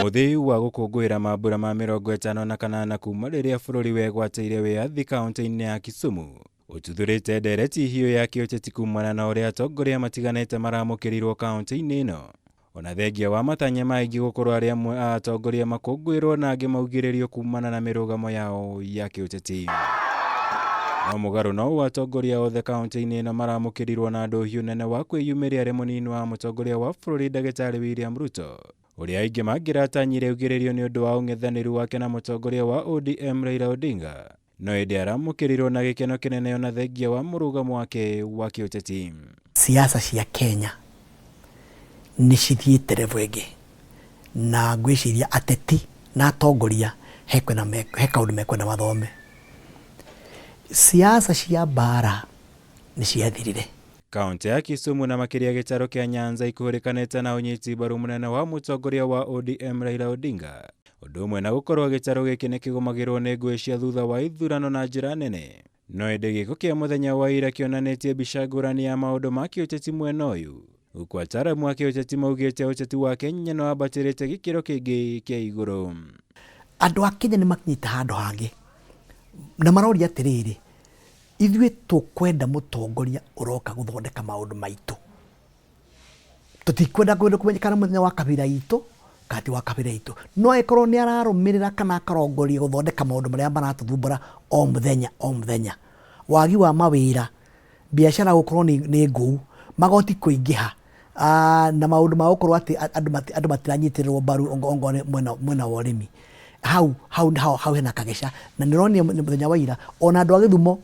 muthi wa gukunguira mambura ma 58 kuma riria bururi wegwateire wiathi kaunti-ini ya Kisumu ututhurite ndereti hiyo ya kiuteti kumana na uria atongoria matiganite maramukirirwo kaunti-ini ino ona thengia wa matanya maingi gukorwo aria amwe a atongoria makungwirwo na angi maugiririo kumana na mirugamo yao ya kiuteti. No mugaru no atongoria othe kaunti-ini ino maramukirirwo na nduhiu nene wa kwiyumiria ari munini wa mutongoria wa bururi Ndagitari William Ruto uria aingi mangiratanyire ugiririo ni undu wa ung'ethaniru wake na mutongoria wa ODM Raila Odinga no indi aramukirirwo na gikeno kinene ona thengia wa murugamo wake wa kiuteti. Siasa cia Kenya ni cithiite revu ingi na ngwiciria ateti na atongoria he kaundu mekwenda mathome. Siasa cia bara ni ciathirire. Kaunti ya Kisumu na makiria gitaro kia Nyanza ikuhurikanite na unyiti mbaru munene wa mutongoria wa ODM Raila Odinga undu umwe na gukorwo gitaro giki ni kigumagirwo ni ngui cia thutha wa ithurano na njira nene. No indi giko kia muthenya wa ira kionanitie mbica ngurani ya maundu ma kiuteti mwena uyu uku Ataaramu a kiuteti maugite uteti wa Kenya no ambatirite gikiro kingi kia iguru. Andu a Kenya ni makinyite handu hangi na maroria atiriri, ithuĩ tukwenda mutongoria uroka guthondeka maundu maitu. Tutikwenda kumenyekana muthenya wa kabira itu kati wa kabira itu, no ekorwo ni ararumirira kana akarongoria guthondeka maundu maria maratuthumbura o muthenya. Wagi wa mawira, biashara gukorwo ni nguu, magoti kuingiha na maundu ma gukorwo ati andu matiranyitirwo mbaru ongone mwena wa urimi. Hau hena kagesha na nironia muthenya wa ira ona andu a Githumo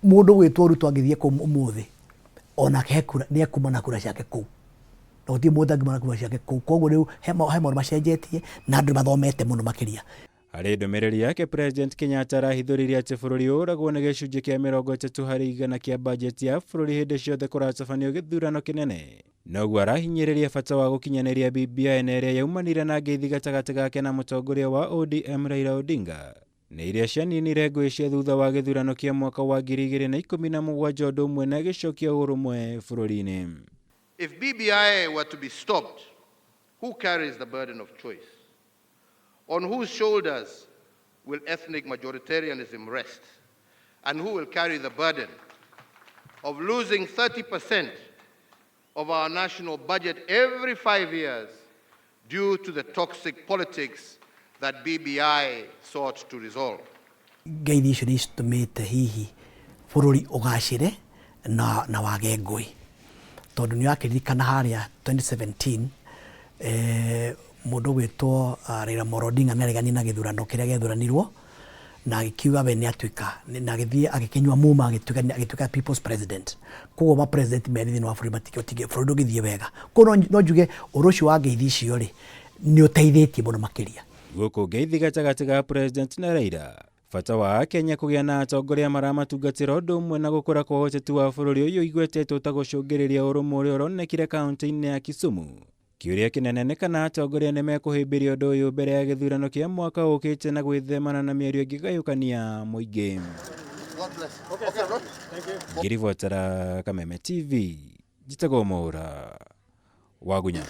mundu gwitwo Ruto agithie ku umuthi ona kekura ni akuma na kura ciake ku no gutie mundu angimana kura ciake ku koguo riu he maundu macenjetie na andu mathomete muno makiria. Hari ndumiriri yake President Kenyatta arahithuririe ati bururi uragwo ni gicunji kia 30% kia bajeti ya bururi hindi ciothe kuratabanio githurano kinene. Noguo arahinyiriria bata wa gukinyaniria BBI na iria yaumanire na ngeithi gatagati gake na mutongoria wa ODM Raila Odinga na iria cianinire ngui cia thutha wa githurano kia mwaka wa 2017 undu umwe na gicokia urumwe bururi-ini. If BBI were to be stopped, who carries the burden of choice? On whose shoulders will ethnic majoritarianism rest? And who will carry the burden of losing 30% of our national budget every 5 years due to the toxic politics that BBI sought to resolve? Ngeithi icio ni citumite hihi bururi ugacire na wage ngui tondu ni akiririkana haria 2017 mundu gwitwo Raila Odinga naregani na githurano kiria gethuranirwo na agikiuga we ni atuika na agithie agikinywa muma agituika people's president. Koguo ma president merithi no afuri matikiotige bururi ugithie wega kono no njuge urucio wa ngeithi icio ri ni uteithitie muno makiria. Guku ngeithi gatagati ga President na Raila bata wa Kenya kugia na atongoria maramatungatira undu umwe na gukura kwa uteti wa bururi uyu igwetetwo ta gucungiriria urumwe uria uronekire kaunti-ini ya Kisumu. Kiuria kinene ni kana atongoria ni mekuhimbiria undu uyu mbere ya githurano kia mwaka ukite na gwithemana na miario ingigayukania muingi. Ngirivotera Kameme TV njitagwo Mwaura Wagunya.